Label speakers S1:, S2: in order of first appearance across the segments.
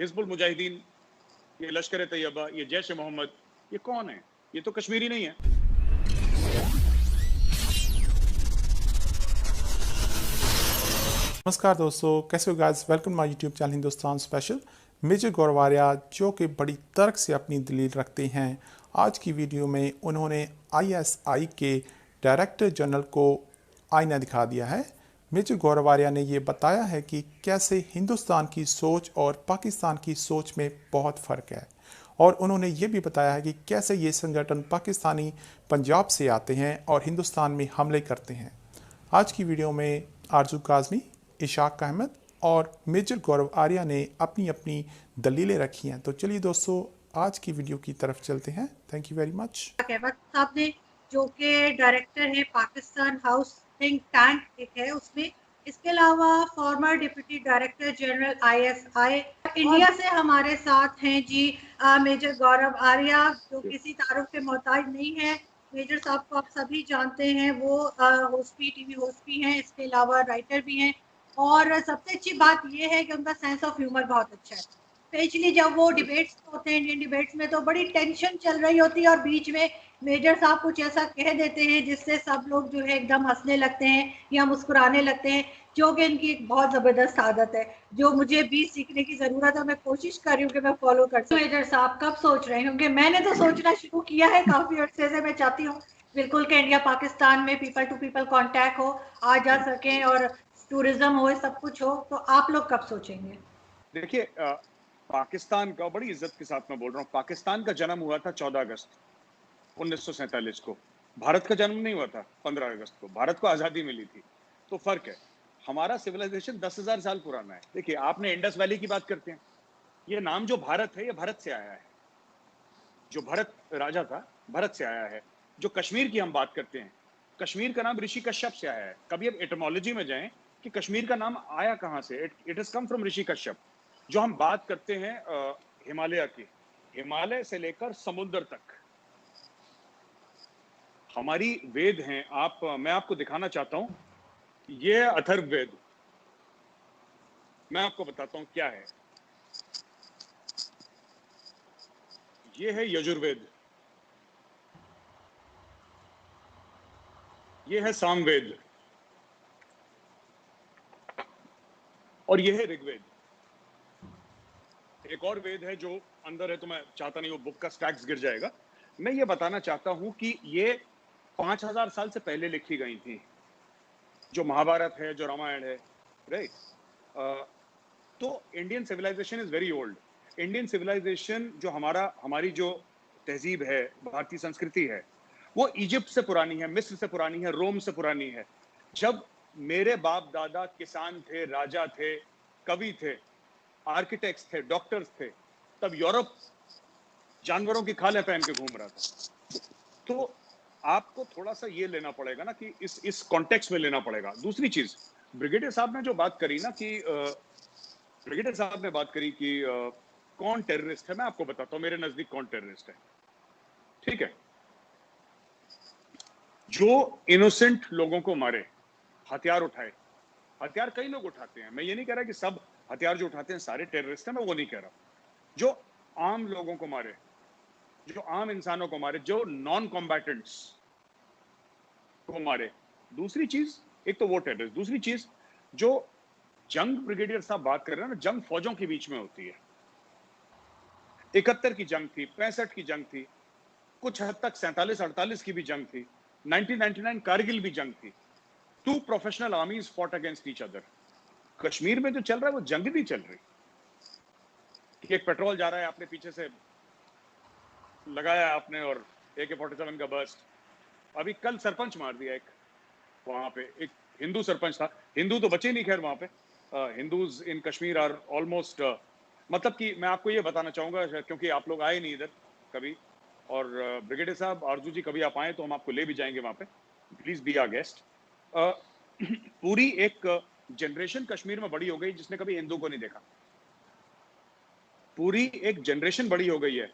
S1: हिजबुल मुजाहिदीन, ये लश्कर तैयबा, ये जैश मोहम्मद, ये कौन है? ये तो कश्मीरी नहीं है।
S2: नमस्कार दोस्तों, कैसे हो guys? Welcome my YouTube channel Hindustan special. Major Gaurav Arya जो कि बड़ी तर्क से अपनी दलील रखते हैं, आज की वीडियो में उन्होंने आईएसआई के डायरेक्टर जनरल को आईना दिखा दिया है। मेजर गौरव आर्या ने ये बताया है कि कैसे हिंदुस्तान की सोच और पाकिस्तान की सोच में बहुत फ़र्क है, और उन्होंने ये भी बताया है कि कैसे ये संगठन पाकिस्तानी पंजाब से आते हैं और हिंदुस्तान में हमले करते हैं। आज की वीडियो में आरजू काज़मी, इशाक अहमद और मेजर गौरव आर्या ने अपनी अपनी दलीलें रखी हैं। तो चलिए दोस्तों, आज की वीडियो की तरफ चलते हैं। Thank you very much.
S3: Ahmad साहब ने, जो कि डायरेक्टर है पाकिस्तान हाउस थिंक टैंक एक है उसमें, इसके अलावा farmer deputy director general ISI India से हमारे साथ हैं जी मेजर गौरव आर्या, जो किसी तारुफ के मोहताज नहीं है। मेजर साहब को आप सभी जानते हैं, वो होस्ट भी, टीवी होस्ट भी हैं, इसके अलावा राइटर भी हैं, और सबसे अच्छी बात यह है कि उनका सेंस ऑफ ह्यूमर बहुत अच्छा है। स्पेशली जब वो डिबेट्स होते हैं, इंडियन डिबेट्स में, तो बड़ी टेंशन चल रही होती है और बीच में मेजर साहब कुछ ऐसा कह देते हैं जिससे सब लोग जो है एकदम हंसने लगते हैं या मुस्कुराने लगते हैं, जो कि इनकी एक बहुत ज़बरदस्त आदत है, जो मुझे भी सीखने की ज़रूरत है। मैं कोशिश कर रही हूँ कि मैं फॉलो कर सकूँ। मेजर साहब कब सोच रहे हैं? क्योंकि मैंने तो सोचना शुरू किया है काफ़ी अर्से से। मैं चाहती हूँ बिल्कुल कि इंडिया पाकिस्तान में पीपल टू पीपल कॉन्टैक्ट हो, आ जा सकें और टूरिज्म हो, सब कुछ हो। तो आप लोग कब सोचेंगे?
S1: देखिए, पाकिस्तान का, बड़ी इज्जत के साथ मैं बोल रहा हूँ, पाकिस्तान का जन्म हुआ था 14 अगस्त 1947 को। भारत का जन्म नहीं हुआ था 15 अगस्त को। भारत को आज़ादी मिली थी, तो फर्क है। हमारा सिविलाइजेशन 10,000 साल पुराना है। देखिए, आपने इंडस वैली की बात करते हैं, ये नाम जो भारत है, ये भारत से आया है। जो भरत राजा था, भरत से आया है। जो कश्मीर की हम बात करते हैं, कश्मीर का नाम ऋषि कश्यप से आया है। कभी अब एटमोलॉजी में जाएं कि कश्मीर का नाम आया कहां से। इट इज कम फ्रॉम ऋषि कश्यप। जो हम बात करते हैं हिमालय की, हिमालय से लेकर समुद्र तक हमारी वेद हैं। मैं आपको दिखाना चाहता हूं, ये है अथर्ववेद। मैं आपको बताता हूं क्या है। ये है यजुर्वेद, ये है सामवेद, और ये है ऋग्वेद। एक और वेद है जो अंदर है, तो मैं चाहता नहीं वो बुक का स्टैक्स गिर जाएगा। मैं ये बताना चाहता हूं कि ये 5,000 साल से पहले लिखी गई थी। जो महाभारत है, जो रामायण है, राइट। तो Indian civilisation is very old. Indian civilisation जो हमारी जो तहजीब है, भारतीय संस्कृति है, वो इजिप्ट से पुरानी है, मिस्र से पुरानी है, रोम से पुरानी है। जब मेरे बाप दादा किसान थे, राजा थे, कवि थे, आर्किटेक्ट्स थे, डॉक्टर्स थे, तब यूरोप जानवरों की खालें पहन के घूम रहा था। तो आपको थोड़ा सा ये लेना पड़ेगा ना कि इस कॉन्टेक्स्ट में लेना पड़ेगा। दूसरी चीज, ब्रिगेडियर साहब ने जो बात करी ना कि ब्रिगेडियर साहब ने बात करी कि कौन टेररिस्ट है। मैं आपको बताता हूं मेरे नजदीक कौन टेररिस्ट है। ठीक है, जो इनोसेंट लोगों को मारे, हथियार उठाए। हथियार कई लोग उठाते हैं, मैं ये नहीं कह रहा कि सब हथियार जो उठाते हैं सारे टेररिस्ट हैं, मैं वो नहीं कह रहा। जो आम लोगों को मारे, जो आम इंसानों को मारे, जो नॉन कॉम्बैटेंट्स को मारे। दूसरी चीज, एक तो वो टेररिस्ट, दूसरी चीज जो जंग ब्रिगेडियर साहब बात कर रहे हैं ना, जंग फौजों के बीच में होती है। 71 की जंग थी, 65 की जंग थी, कुछ हद तक 47-48 की भी जंग थी, 1999 कारगिल भी जंग थी। Two professional armies fought against each other. Kashmir में जो चल रहा है वो जंग नहीं चल रही कि एक पेट्रोल जा रहा है, आपने पीछे से लगाया आपने और AK-47 का बर्स्ट। अभी कल सरपंच मार दिया एक, वहां पे एक हिंदू सरपंच था। हिंदू तो बचे नहीं खैर वहां पे। Hindus in Kashmir are almost, मतलब कि मैं आपको ये बताना चाहूंगा, क्योंकि आप लोग आए नहीं इधर कभी, और ब्रिगेडियर साहब, आरजू जी, कभी आप आए तो हम आपको ले भी जाएंगे वहां पे। Please be our guest. पूरी एक जनरेशन कश्मीर में बड़ी हो गई जिसने कभी हिंदू को नहीं देखा। पूरी एक जनरेशन बड़ी हो गई है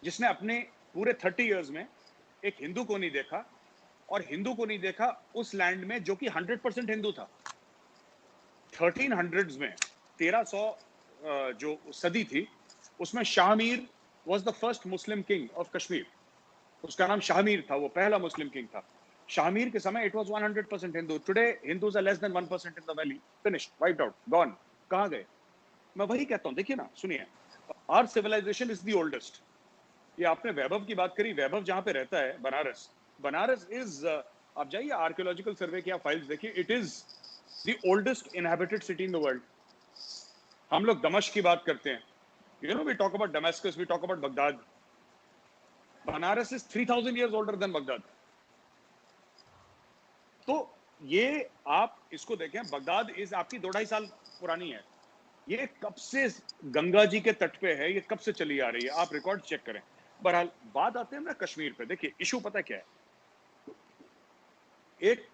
S1: जिसने अपने पूरे 30 इयर्स में एक हिंदू को नहीं देखा, और हिंदू को नहीं देखा उस लैंड में जो कि 100% हिंदू था। 1300s में, 1300 जो सदी थी उसमें Shahmir was the first Muslim king of Kashmir. उसका नाम शाहमीर था, वो पहला मुस्लिम किंग था। शाहमीर के समय it was 100% Hindu. Today Hindus are less than 1% in the valley, finished, wiped out, gone. कहां गए? मैं वही कहता हूं, देखिए ना, सुनिए, our civilisation is the oldest. ये आपने वैभव की बात करी, वैभव जहां पे रहता है बनारस, बनारस इज, आप जाइए आर्कियोलॉजिकल सर्वे की आप फाइल्स देखिए, it is the oldest inhabited city in the world. हम लोग दमश्क की बात करते हैं, you know, we talk about Damascus, we talk about Baghdad. Banaras is 3000 years older than Baghdad. तो ये आप इसको देखें, बगदाद इज आपकी 2-2.5 साल पुरानी है। ये कब से गंगा जी के तट पे है, ये कब से चली आ रही है, आप रिकॉर्ड चेक करें। बहरहाल बात आते हैं ना कश्मीर पे। देखिए इशू पता क्या है, एक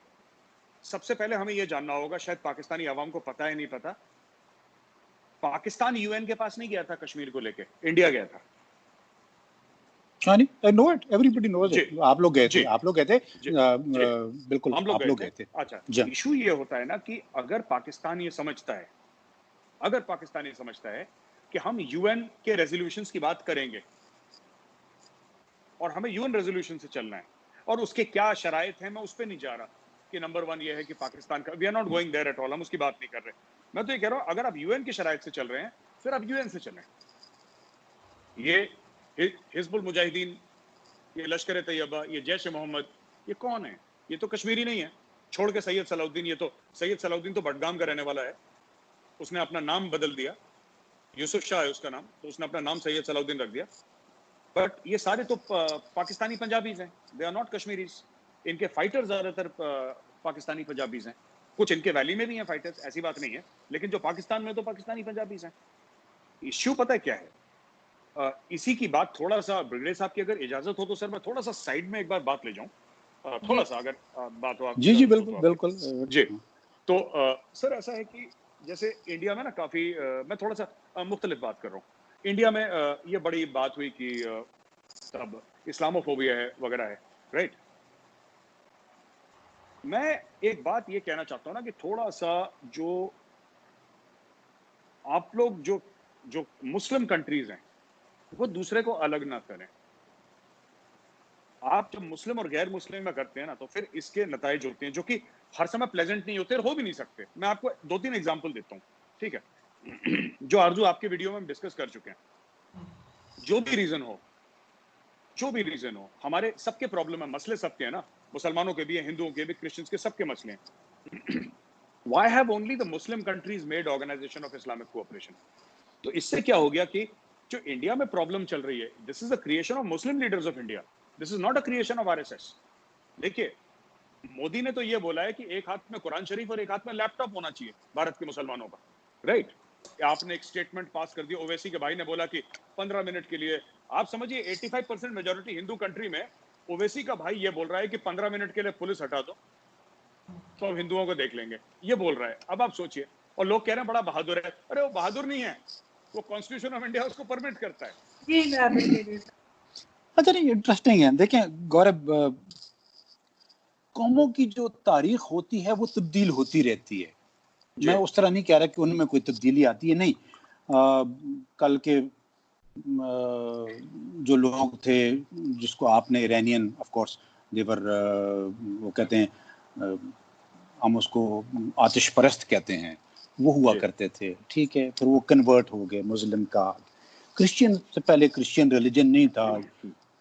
S1: सबसे पहले हमें यह जानना होगा, शायद पाकिस्तानी आवाम को पता है नहीं पता, पाकिस्तान यूएन के पास नहीं गया था कश्मीर को लेके, इंडिया गया था।
S4: हाँ नहीं, I know it, everybody knows it। आप लोग गए थे, आप लोग गए थे, बिल्कुल
S1: हम
S4: आप लोग गए थे।
S1: अच्छा, इशू ये होता है ना कि अगर पाकिस्तान ये समझता है, अगर पाकिस्तान ये समझता है कि हम यूएन के रेजोल्यूशंस की बात करेंगे और हमें यूएन रेजोल्यूशन से चलना है, और उसके क्या शराइत हैं, मैं उस पर नहीं जा रहा कि नंबर 1 ये है कि पाकिस्तान का, we are not going there at all, हम उसकी बात नहीं कर रहे। मैं तो ये कह रहा हूं, अगर आप यूएन की शराइत से चल रहे हैं, फिर आप यूएन से चलें। ये हिजबुल मुजाहिदीन, ये लश्कर तैयबा, ये जैश मोहम्मद, ये कौन है? ये तो कश्मीरी नहीं है, छोड़ के सैयद सलाउद्दीन। ये तो सैयद सलाउद्दीन तो बडगाम का रहने वाला है, उसने अपना नाम बदल दिया, यूसुफ शाह है उसका नाम, तो उसने अपना नाम सैयद सलाउद्दीन रख दिया। बट ये सारे तो पाकिस्तानी पंजाबीज हैं, दे आर नॉट कश्मीरीज। इनके फाइटर्स ज्यादातर पाकिस्तानी पंजाबीज हैं, कुछ इनके वैली में भी हैं फाइटर्स, ऐसी बात नहीं है, लेकिन जो पाकिस्तान में तो पाकिस्तानी पंजाबीज हैं। इश्यू पता है क्या है? इसी की बात थोड़ा सा, ब्रिगेडियर साहब की अगर इजाजत हो तो सर मैं थोड़ा सा साइड में एक बार बात ले जाऊं, थोड़ा सा अगर बात हो।
S4: जी बिल्कुल बिल्कुल
S1: जी। तो सर ऐसा है कि जैसे इंडिया में ना काफी, मैं थोड़ा सा मुख्तलिफ बात कर रहा हूँ। इंडिया में ये बड़ी बात हुई कि सब इस्लामोफोबिया है वगैरह है, राइट। मैं एक बात ये कहना चाहता हूँ ना कि थोड़ा सा जो आप लोग जो मुस्लिम कंट्रीज हैं वो दूसरे को अलग ना करें। आप जब मुस्लिम और गैर मुस्लिम में करते हैं ना, तो फिर इसके नताइज होते हैं जो कि हर समय प्लेजेंट नहीं होते और हो भी नहीं सकते। मैं आपको 2-3 एग्जांपल देता हूं, ठीक है, जो आरजू आपके वीडियो में हम डिस्कस कर चुके हैं। जो भी रीजन हो, हमारे सबके प्रॉब्लम है, मसले सबके हैं ना, मुसलमानों के भी हैं, हिंदुओं के भी, क्रिश्चियंस के, सबके मसले हैं। Why have only the Muslim countries made Organization of Islamic Cooperation? तो इससे क्या हो गया कि जो इंडिया में प्रॉब्लम चल रही है, this is the creation of Muslim leaders of India, this is not a creation of RSS. देखिए मोदी ने तो ये बोला है कि एक हाथ में कुरान शरीफ और एक हाथ में लैपटॉप होना चाहिए भारत के मुसलमानों का, राइट। आपने एक स्टेटमेंट पास कर दिया, ओवैसी के भाई ने बोला कि 15 मिनट के लिए, आप समझिए 85% मेजोरिटी हिंदू कंट्री में ओवैसी का भाई ये बोल रहा है कि 15 मिनट के लिए पुलिस हटा दो तो हम हिंदुओं को देख लेंगे, ये बोल रहा है। अब आप सोचिए, और लोग कह रहे हैं बड़ा बहादुर है। अरे वो बहादुर नहीं है, वो कॉन्स्टिट्यूशन ऑफ इंडिया उसको परमिट करता है।
S4: अच्छा नहीं, इंटरेस्टिंग है। देखें गौरव, कौमों की जो तारीख होती है वो तब्दील होती रहती है। मैं उस तरह नहीं कह रहा कि उनमें कोई तब्दीली आती है, नहीं। कल के जो लोग थे, जिसको आपने इरानियन, ऑफ कोर्स देवर, वो कहते हैं, हम उसको आतिश परस्त कहते हैं, वो हुआ करते थे, ठीक है। फिर वो कन्वर्ट हो गए मुस्लिम का। क्रिश्चियन से पहले क्रिश्चियन रिलीजन नहीं था,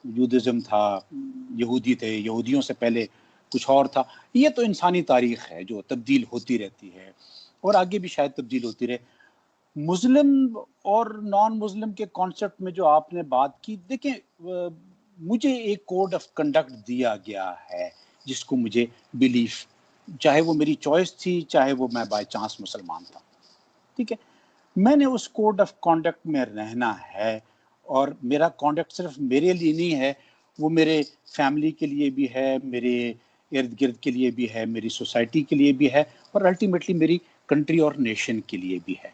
S4: यूदिज्म था, यहूदी थे, यहूदियों से पहले कुछ और था। ये तो इंसानी तारीख है जो तब्दील होती रहती है और आगे भी शायद तब्दील होती रहे। मुस्लिम और नॉन मुस्लिम के कॉन्सेप्ट में जो आपने बात की, देखें मुझे एक कोड ऑफ कंडक्ट दिया गया है जिसको मुझे बिलीफ, चाहे वो मेरी चॉइस थी, चाहे वो मैं बाय चांस मुसलमान था, ठीक है, मैंने उस कोड ऑफ कॉन्डक्ट में रहना है। और मेरा कॉन्डक्ट सिर्फ मेरे लिए नहीं है, वो मेरे फैमिली के लिए भी है, मेरे इर्द गिर्द के लिए भी है, मेरी सोसाइटी के लिए भी है, और अल्टीमेटली मेरी कंट्री और नेशन के लिए भी है।